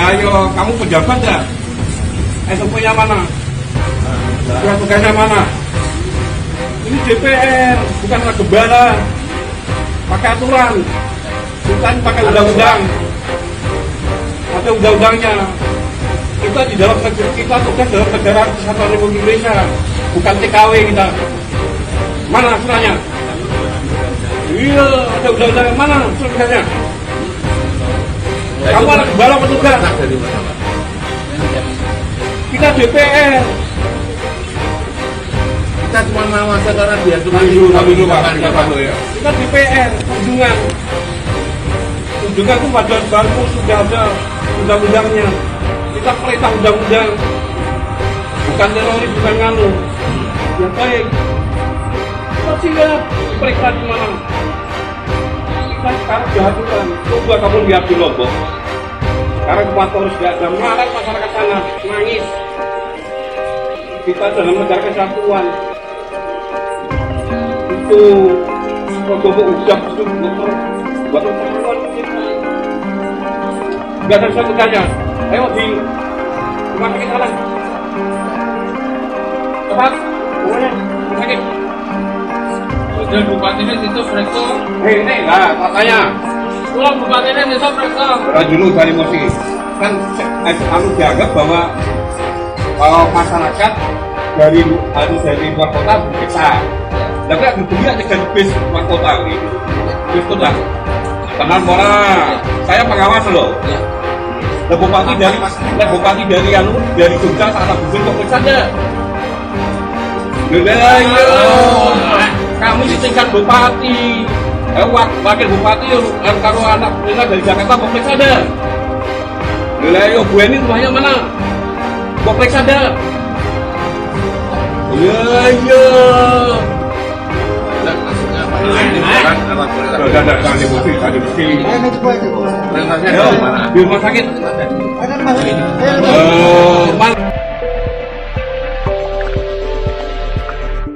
Ayo, kamu pejabat ya? SOP-nya mana? Surat tugasnya mana? Ini DPR, bukan gembala. Pakai aturan, bukan pakai undang-undang. Ada undang-undangnya. Kita di dalam negeri, kita tugas dalam negara Kesatuan Republik Indonesia, bukan TKW kita. Mana suratnya? Iya, ada undang-undang. Mana surat tugasnya? Kamu anak gembala petugas. Kita DPR. Kita cuma mengawasi karena biar cuma dulu Pak, kita DPR, kunjungan itu pada baru sudah ada undang-undangnya. Kita perintah undang-undang, bukan teroris, bukan nganu. Ya baik, kita siap periksa di mana. Kita sekarang jahatukan. Coba kamu lihat di Lombok. Sekarang kemarin sudah ada marah masyarakat sana, nangis. Kita dalam negara kesatuan. Itu Robo udah itu buat perempuan kita. Gak ada satu tanya. Ayo di rumah sakit sana. Cepat, pokoknya rumah sakit. dan bupatinya itu mereka. Ini lah katanya. Pulang bupatinya itu mereka. Dulu dari emosi. Kan kamu dianggap bahwa masyarakat dari luar kota bisa. Tapi aku punya dengan bis luar kota gitu. Bis kota. Tenang Mora, saya pengawas loh. Bupati dari Jogja sana bujur kok saja. Kami di tingkat bupati, wakil bupati kalau anak dari Jakarta kok saja. Yo Bu ini rumahnya mana? Kok saja. Iya. Di rumah sakit.